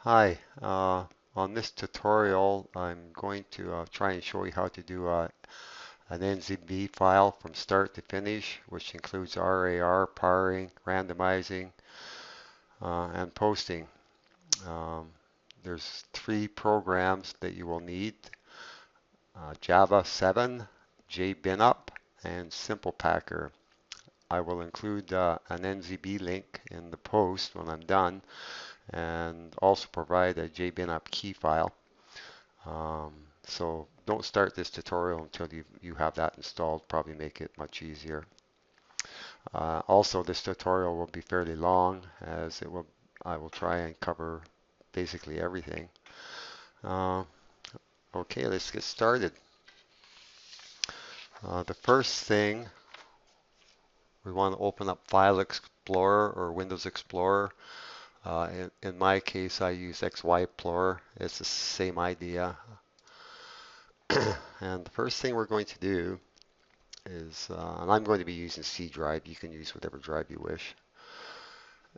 Hi, on this tutorial I'm going to try and show you how to do an NZB file from start to finish, which includes RAR, paring, randomizing, and posting. Um, there's three programs that you will need, Java 7, JBinup, and Simple Packer. I will include an NZB link in the post when I'm done, and also provide a JBinup key file. Um, so don't start this tutorial until you have that installed, probably make it much easier. Also, this tutorial will be fairly long as I will try and cover basically everything. Uh, okay, let's get started. The first thing, we want to open up File Explorer or Windows Explorer. In my case, I use XY Explorer. It's the same idea. And the first thing we're going to do is, and I'm going to be using C drive. You can use whatever drive you wish.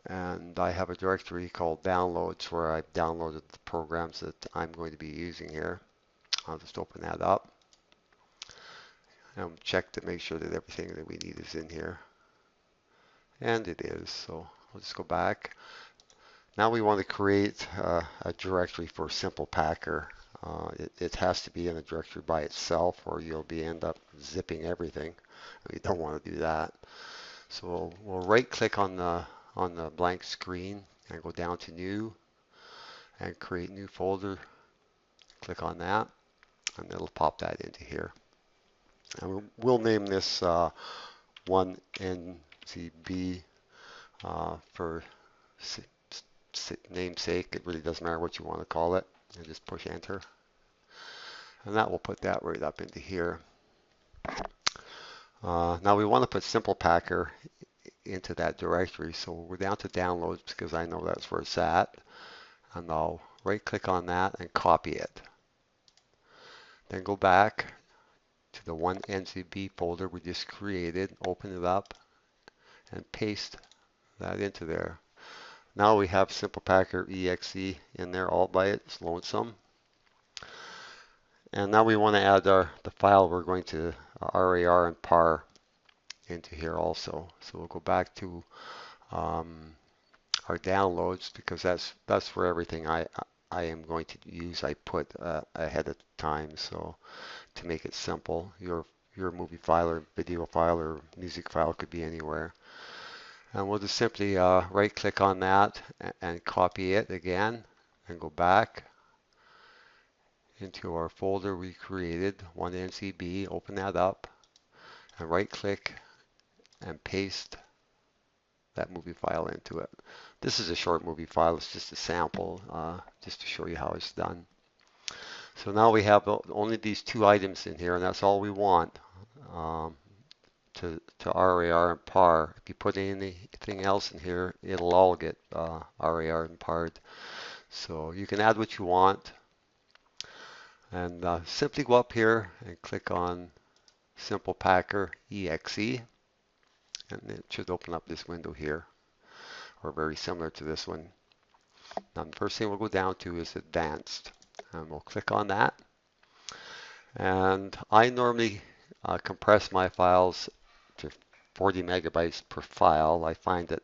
And I have a directory called downloads where I've downloaded the programs that I'm going to be using here. I'll just open that up and check to make sure that everything that we need is in here. And it is, so I'll just go back. Now we want to create a directory for Simple Packer. It has to be in a directory by itself or you'll end up zipping everything. We don't want to do that. So we'll right click on the blank screen and go down to new and create new folder. Click on that and it'll pop that into here. And we'll name this 1NZB for namesake. It really doesn't matter what you want to call it. And just push enter. And that will put that right up into here. Now we want to put Simple Packer into that directory. So we're down to downloads because I know that's where it's at. And I'll right click on that and copy it. Then go back to the 1NZB folder we just created, open it up and paste that into there. Now we have Simple Packer exe in there all by its lonesome. And now we want to add the file we're going to RAR and par into here also. So we'll go back to our downloads because that's where everything I am going to use I put ahead of time. So to make it simple, your movie file or video file or music file could be anywhere. And we'll just simply right click on that and copy it again and go back into our folder we created, 1NCB, open that up and right click and paste that movie file into it. This is a short movie file, it's just a sample just to show you how it's done. So now we have only these two items in here and that's all we want to RAR and par. If you put anything else in here, it'll all get RAR and parred. So you can add what you want and simply go up here and click on Simple Packer exe and it should open up this window here or very similar to this one. Now the first thing we'll go down to is advanced and we'll click on that. And I normally compress my files to 40 megabytes per file. I find that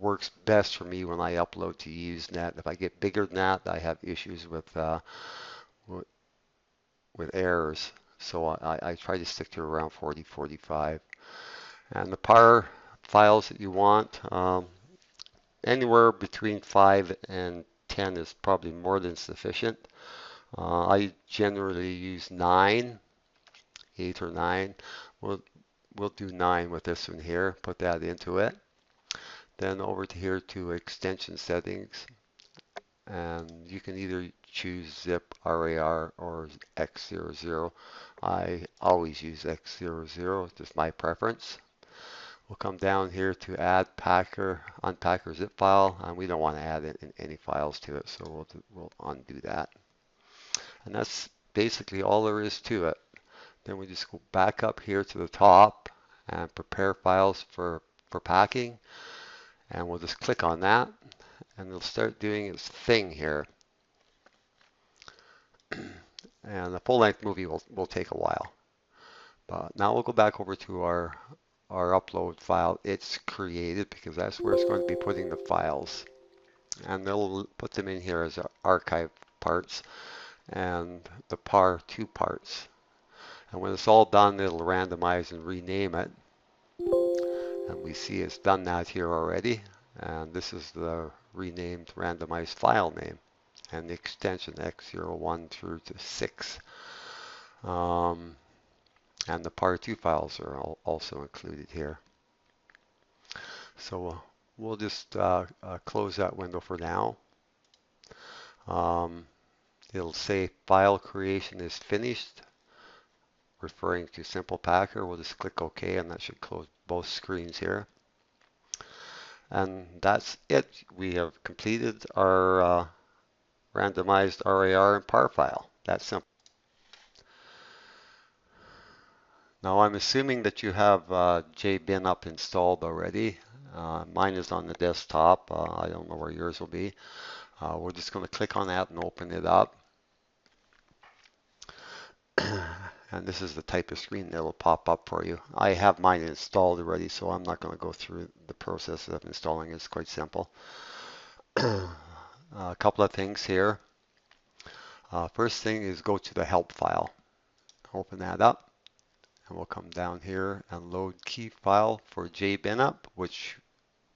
works best for me when I upload to Usenet. If I get bigger than that, I have issues with errors. So I try to stick to around 40, 45. And the par files that you want, anywhere between 5 and 10 is probably more than sufficient. I generally use 9, 8 or 9. We'll do 9 with this one here. Put that into it. Then over to here to extension settings. And you can either choose zip, RAR, or X00. I always use X00, it's just my preference. We'll come down here to add packer, unpacker zip file, and we don't want to add any files to it, so we'll undo that. And that's basically all there is to it. Then we just go back up here to the top and prepare files for packing, and we'll just click on that and it'll start doing its thing here. And the full-length movie will take a while. But now we'll go back over to our upload file. It's created because that's where it's going to be putting the files. And they'll put them in here as archive parts and the par2 parts. And when it's all done, it'll randomize and rename it. And we see it's done that here already. And this is the renamed randomized file name and the extension X01 through to 6. And the par2 files are also included here. So we'll just close that window for now. It'll say file creation is finished, referring to Simple Packer. We'll just click OK, and that should close both screens here. And that's it. We have completed our randomized RAR and par file. That's simple. Now I'm assuming that you have JBin up installed already. Mine is on the desktop. I don't know where yours will be. We're just going to click on that and open it up. And this is the type of screen that will pop up for you. I have mine installed already, so I'm not going to go through the process of installing it. It's quite simple. A couple of things here. First thing is go to the help file. Open that up, and we'll come down here and load key file for JBinup, which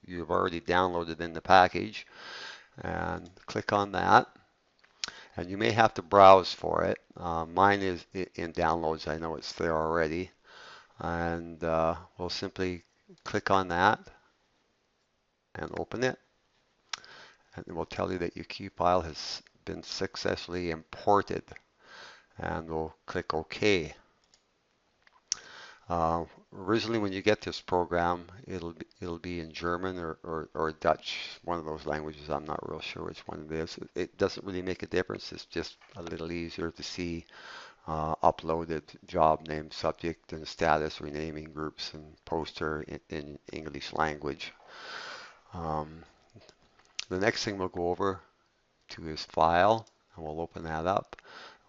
you've already downloaded in the package. And click on that. And you may have to browse for it. Mine is in downloads. I know it's there already. And we'll simply click on that and open it. And it will tell you that your key file has been successfully imported. And we'll click OK. Originally, when you get this program, it'll be in German or Dutch, one of those languages. I'm not real sure which one it is. It doesn't really make a difference. It's just a little easier to see uploaded job name, subject, and status, renaming groups, and poster in English language. The next thing we'll go over to is File, and we'll open that up.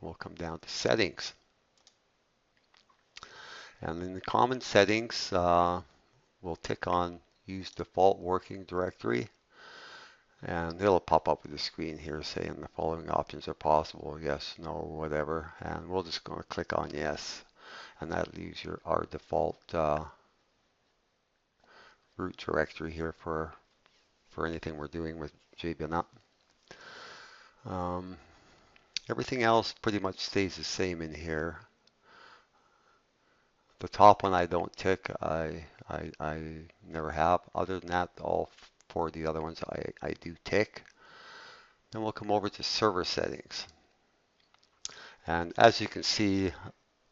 We'll come down to Settings. And in the common settings, we'll tick on Use Default Working Directory. And it'll pop up with a screen here saying the following options are possible, yes, no, whatever. And we're just going to click on yes. And that leaves our default root directory here for anything we're doing with JBinup. Everything else pretty much stays the same in here. The top one I don't tick. I never have. Other than that, all four of the other ones I do tick. Then we'll come over to server settings. And as you can see,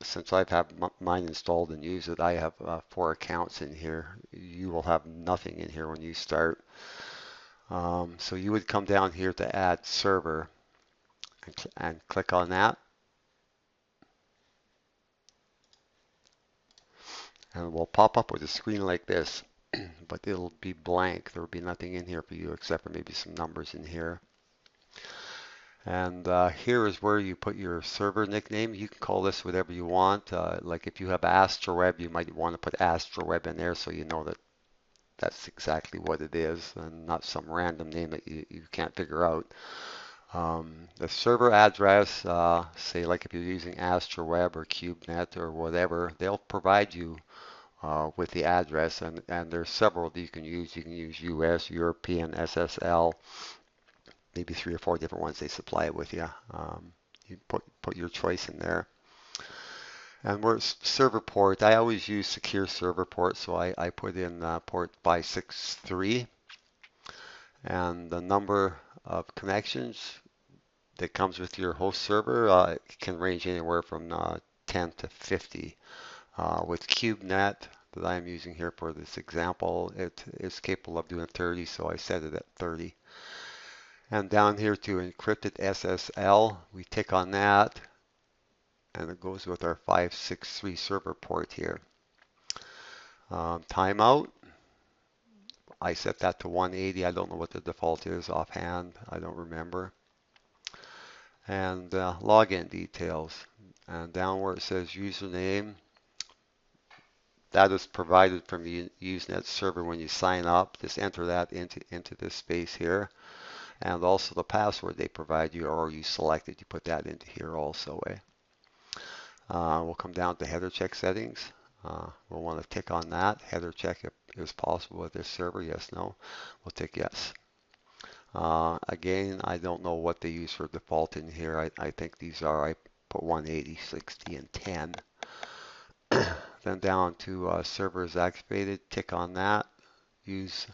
since I've had mine installed and use it, I have 4 accounts in here. You will have nothing in here when you start. So you would come down here to add server and click on that. And it will pop up with a screen like this, but it'll be blank. There will be nothing in here for you except for maybe some numbers in here. And here is where you put your server nickname. You can call this whatever you want. Like if you have AstroWeb, you might want to put AstroWeb in there so you know that that's exactly what it is and not some random name that you can't figure out. The server address, say like if you're using AstroWeb or CubeNet or whatever, they'll provide you with the address, and there's several that you can use. You can use US, European, SSL, maybe 3 or 4 different ones they supply it with you. You put your choice in there. And we're server port. I always use secure server port, so I put in port 563. And the number of connections that comes with your host server can range anywhere from 10 to 50. With CubeNet that I'm using here for this example, it is capable of doing 30, so I set it at 30. And down here to encrypted SSL, we tick on that, and it goes with our 563 server port here. Timeout, I set that to 180. I don't know what the default is offhand. I don't remember. And login details. And down where it says username, that is provided from the Usenet server when you sign up. Just enter that into this space here. And also the password they provide you, or you select it, you put that into here also. We'll come down to header check settings. We'll want to tick on that. Header check if is possible with this server. Yes, no. We'll tick yes. Again, I don't know what they use for default in here. I think these are, I put 180, 60, and 10. Then down to server is activated, tick on that. Use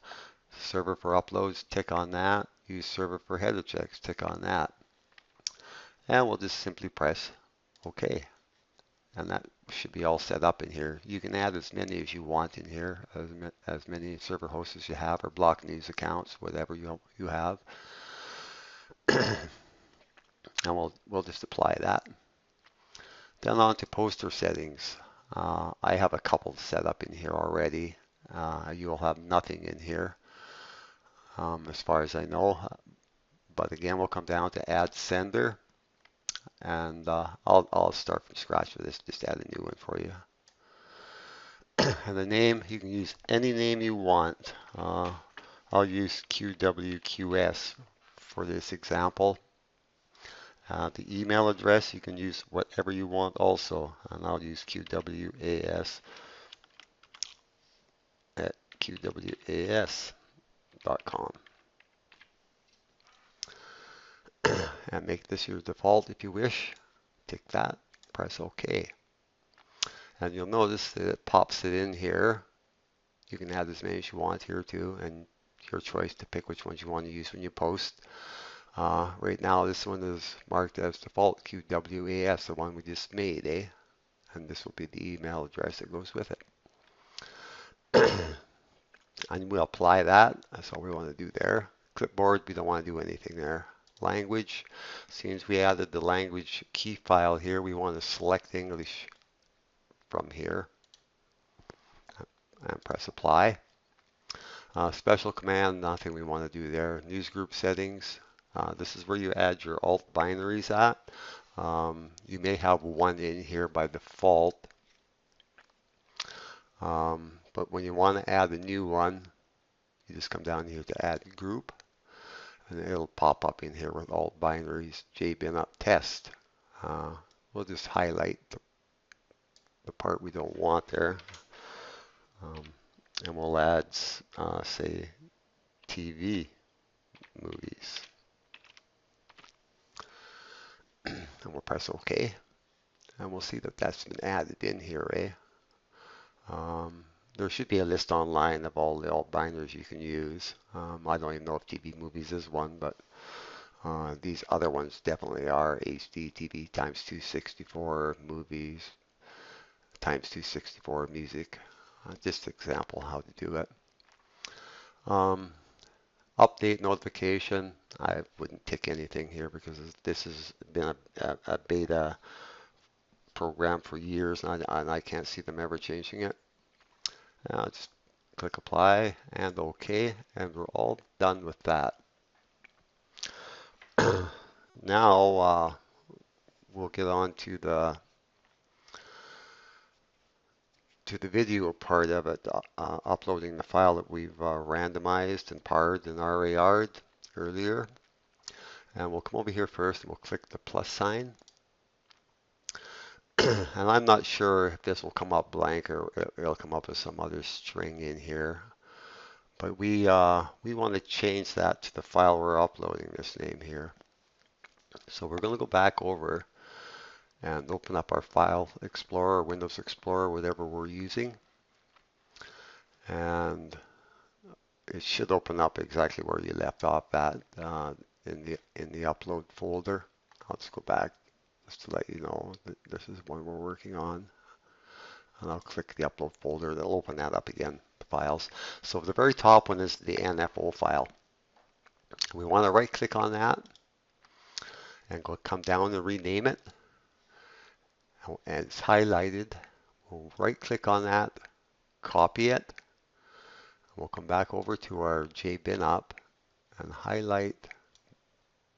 server for uploads, tick on that. Use server for header checks, tick on that. And we'll just simply press OK. And that should be all set up in here. You can add as many as you want in here, as many server hosts as you have, or block news accounts, whatever you have. And we'll just apply that. Then on to poster settings. I have a couple set up in here already. You'll have nothing in here as far as I know. But again, we'll come down to add sender. And I'll start from scratch with this, just add a new one for you. And the name, you can use any name you want. I'll use QWQS for this example. The email address, you can use whatever you want also, and I'll use QWAS at QWAS.com. And make this your default if you wish. Tick that, press OK. And you'll notice that it pops it in here. You can add as many as you want here too, and your choice to pick which ones you want to use when you post. Right now this one is marked as default QWAS, the one we just made, and this will be the email address that goes with it. And we'll apply that. That's all we want to do there. Clipboard, we don't want to do anything there. Language, since we added the language key file here, we want to select English from here and press apply. Special command, nothing we want to do there. Newsgroup settings, this is where you add your alt binaries at. You may have one in here by default, but when you want to add a new one, you just come down here to add group, and it'll pop up in here with alt binaries, jbin up test. We'll just highlight the part we don't want there, and we'll add, say, TV movies. And we'll press OK, and we'll see that that's been added in here. There should be a list online of all the alt binaries you can use. I don't even know if TV movies is one, but these other ones definitely are. HD TV times 264 movies times 264 music. Just an example how to do it. Update notification. I wouldn't tick anything here because this has been a beta program for years, and I can't see them ever changing it. Just click apply and OK, and we're all done with that. Now we'll get on to the video part of it, uploading the file that we've randomized and parred and RAR'd earlier. And we'll come over here first and we'll click the plus sign. And I'm not sure if this will come up blank or it'll come up with some other string in here. But we want to change that to the file we're uploading, this name here. So we're going to go back over and open up our File Explorer, Windows Explorer, whatever we're using. And it should open up exactly where you left off at in the upload folder. I'll just go back just to let you know that this is one we're working on. And I'll click the upload folder. That'll open that up again, the files. So the very top one is the NFO file. We want to right click on that and come down and rename it. And it's highlighted. We'll right click on that, copy it. We'll come back over to our JBin up and highlight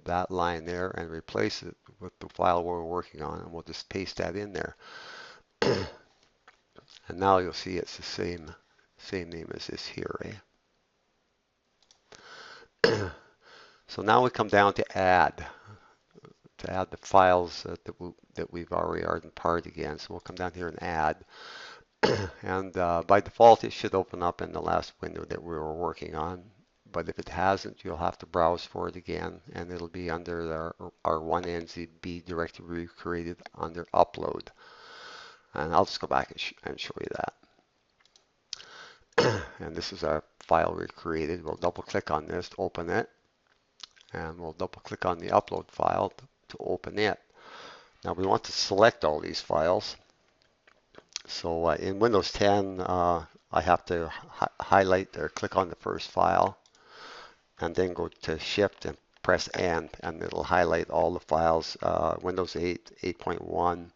that line there and replace it with the file we're working on, and we'll just paste that in there. And now you'll see it's the same name as this here, eh? So now we come down to add the files that we've already are in part again. So we'll come down here and add. And by default, it should open up in the last window that we were working on. But if it hasn't, you'll have to browse for it again, and it'll be under our 1NZB directory we created under upload. And I'll just go back and show you that. And this is our file we created. We'll double click on this to open it, and we'll double click on the upload file to open it. Now we want to select all these files. So in Windows 10, I have to highlight or click on the first file, and then go to Shift and press N, and it'll highlight all the files. Windows 8, 8.1,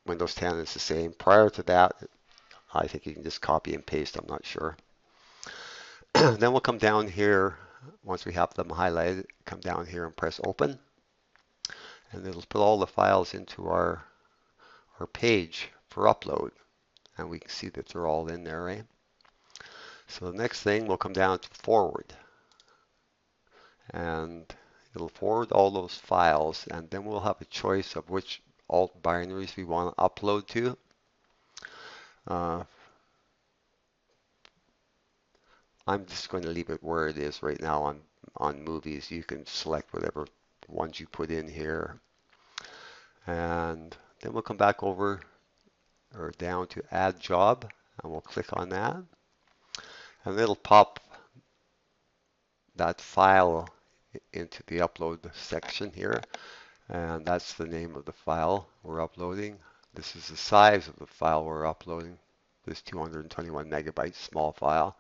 Windows 10 is the same. Prior to that, I think you can just copy and paste, I'm not sure. Then we'll come down here, once we have them highlighted, come down here and press Open, and it'll put all the files into our page for upload, and we can see that they're all in there, right? So the next thing, we'll come down to Forward, and it'll forward all those files, and then we'll have a choice of which alt binaries we want to upload to. I'm just going to leave it where it is right now on movies. You can select whatever ones you put in here, and then we'll come back over or down to Add Job, and we'll click on that, and it'll pop that file into the upload section here, and that's the name of the file we're uploading. This is the size of the file we're uploading, this 221 megabyte small file,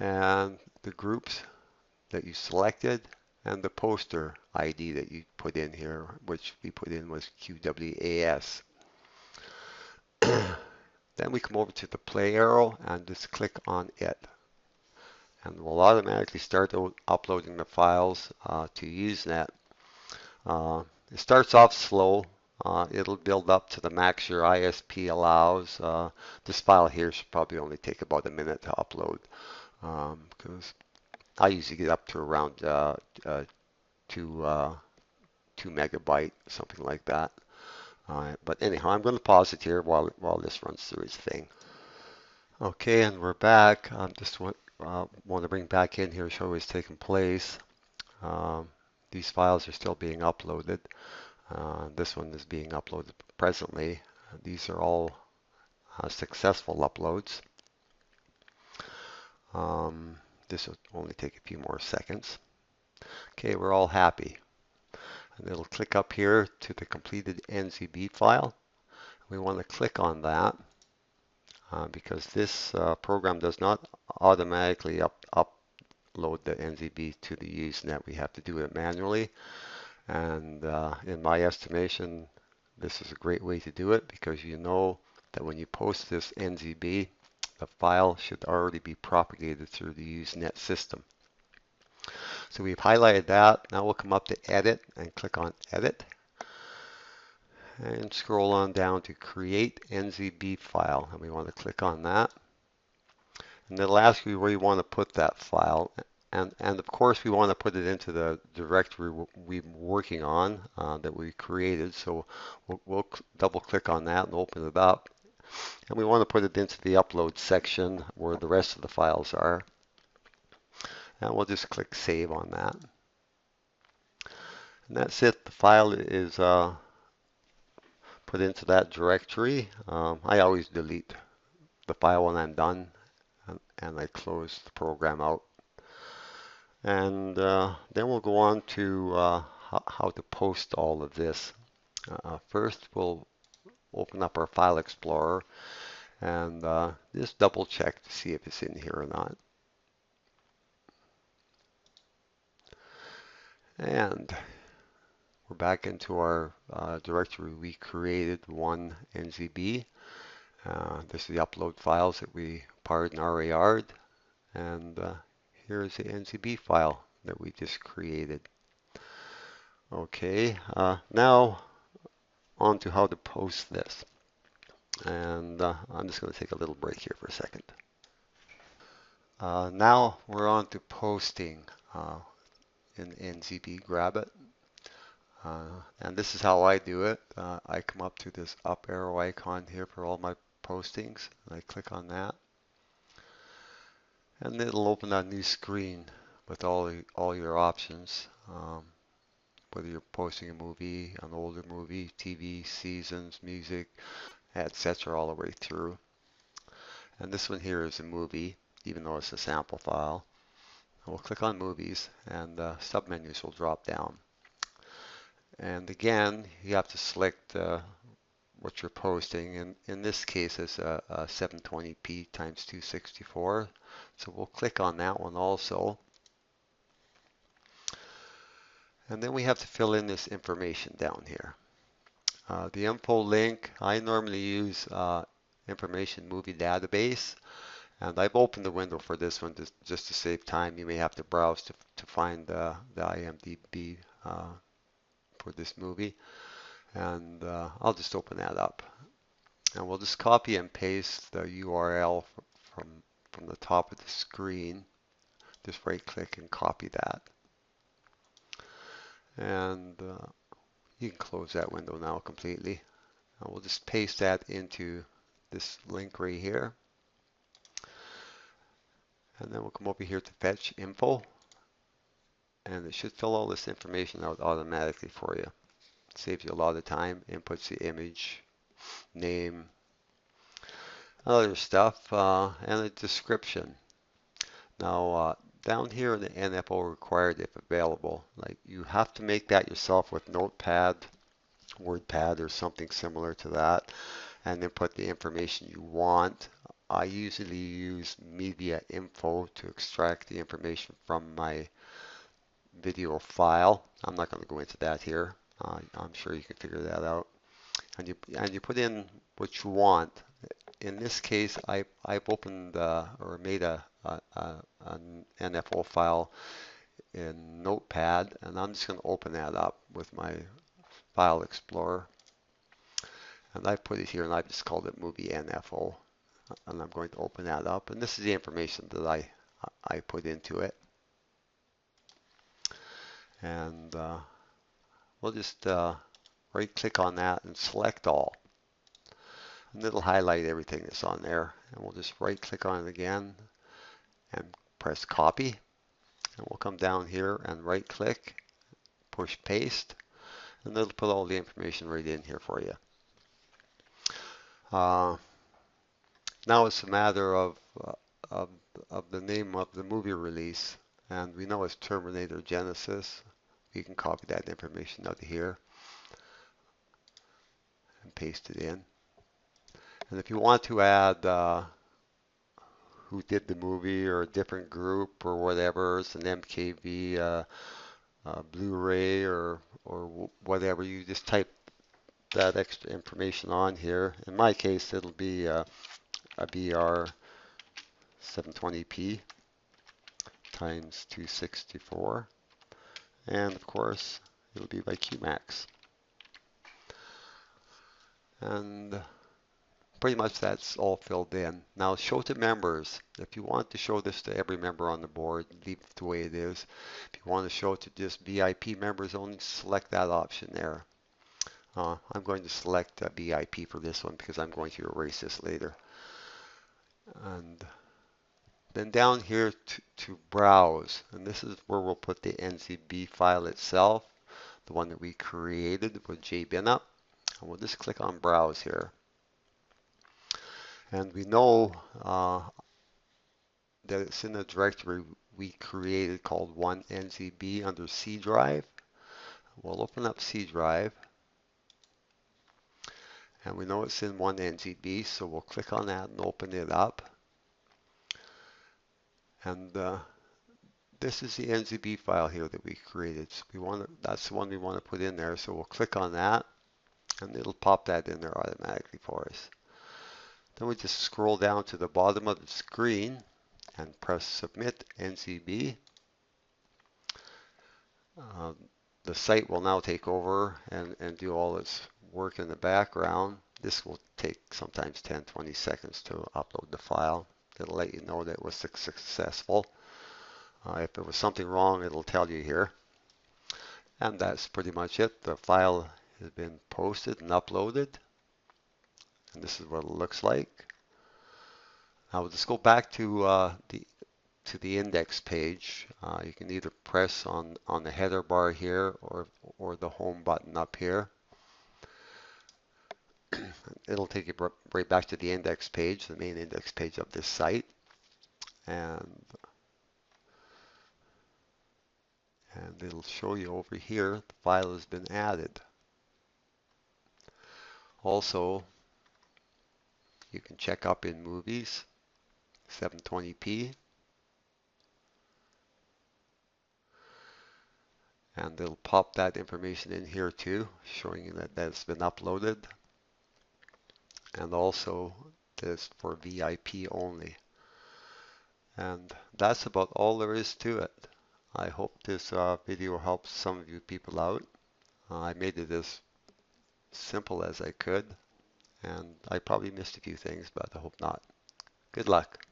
and the groups that you selected, and the poster ID that you put in here, which we put in was QWAS. Then we come over to the play arrow and just click on it, and we'll automatically start uploading the files to Usenet. It starts off slow. It'll build up to the max your ISP allows. This file here should probably only take about a minute to upload, because I usually get up to around 2 megabyte, something like that. But anyhow, I'm going to pause it here while this runs through its thing. Okay, and we're back. I just want to bring back in here, show what's taking place. These files are still being uploaded. This one is being uploaded presently. These are all successful uploads. This will only take a few more seconds. Okay, we're all happy. And it'll click up here to the completed NZB file. We want to click on that because this program does not automatically upload the NZB to the Usenet. We have to do it manually. And in my estimation, this is a great way to do it, because you know that when you post this NZB, the file should already be propagated through the Usenet system. So we've highlighted that. Now we'll come up to Edit and click on Edit, and scroll on down to Create NZB File, and we want to click on that. And it'll ask you where you want to put that file, and of course we want to put it into the directory we're working on that we created. So we'll double click on that and open it up, and we want to put it into the upload section where the rest of the files are. And we'll just click Save on that. And that's it. The file is put into that directory. I always delete the file when I'm done, and I close the program out. And then we'll go on to how to post all of this. First, we'll open up our File Explorer and just double check to see if it's in here or not. And we're back into our directory we created, 1NZB. This is the upload files that we parted and RAR'd. And here's the NZB file that we just created. Okay, now on to how to post this. And I'm just going to take a little break here for a second. Now we're on to posting in NZB. Grab it. And this is how I do it. I come up to this up arrow icon here for all my postings. And I click on that. And it'll open a new screen with all your options. Whether you're posting a movie, an older movie, TV, seasons, music, etc. all the way through. And this one here is a movie, even though it's a sample file. We'll click on movies and submenus will drop down. And again, you have to select what you're posting. And in this case, it's a 720p times 264. So we'll click on that one also. And then we have to fill in this information down here. The info link, I normally use information movie database. And I've opened the window for this one just to save time. You may have to browse to find the IMDb for this movie. And I'll just open that up. And we'll just copy and paste the URL from, from the top of the screen. Just right click and copy that. And you can close that window now completely. And we'll just paste that into this link right here. And then we'll come over here to fetch info. And it should fill all this information out automatically for you. It saves you a lot of time. Inputs the image, name, other stuff, and a description. Now, down here in the NFO required if available, like you have to make that yourself with Notepad, WordPad, or something similar to that, and then put the information you want. I usually use media info to extract the information from my video file. I'm not going to go into that here. I'm sure you can figure that out. And you put in what you want. In this case, I've opened or made an NFO file in Notepad, and I'm just going to open that up with my File Explorer. And I put it here, and I've just called it Movie NFO. And I'm going to open that up, and this is the information that I put into it. And we'll just right click on that and select all. And it'll highlight everything that's on there. And we'll just right click on it again and press copy. And we'll come down here and right click, push paste, and it'll put all the information right in here for you. Now it's a matter of, of the name of the movie release. And we know it's Terminator Genesis. You can copy that information out of here and paste it in. And if you want to add who did the movie or a different group or whatever, it's an MKV Blu-ray or whatever, you just type that extra information on here. In my case, it'll be a BR 720p times 264, and of course it'll be by Qmax. And pretty much that's all filled in. Now show to members. If you want to show this to every member on the board, leave it the way it is. If you want to show it to just VIP members only, select that option there. I'm going to select VIP for this one because I'm going to erase this later. And then down here to browse, and this is where we'll put the NZB file itself, the one that we created with JBinup. And we'll just click on browse here. And we know that it's in the directory we created called 1NZB under C drive. We'll open up C drive. And we know it's in 1NZB, so we'll click on that and open it up. And this is the NZB file here that we created. So that's the one we want to put in there. So we'll click on that, and it'll pop that in there automatically for us. Then we just scroll down to the bottom of the screen, and press Submit NCB. Uh, the site will now take over and do all its work in the background. This will take sometimes 10-20 seconds to upload the file. It'll let you know that it was successful. If there was something wrong, it'll tell you here. And that's pretty much it. The file has been posted and uploaded. And this is what it looks like. Now we'll just go back to the index page. You can either press on the header bar here or the home button up here. It'll take you right back to the index page, the main index page of this site. And it'll show you over here the file has been added. Also, you can check up in movies, 720p, and it'll pop that information in here too, showing you that that's been uploaded. And also this for VIP only. And that's about all there is to it. I hope this video helps some of you people out. I made it as simple as I could, and I probably missed a few things, but I hope not. Good luck.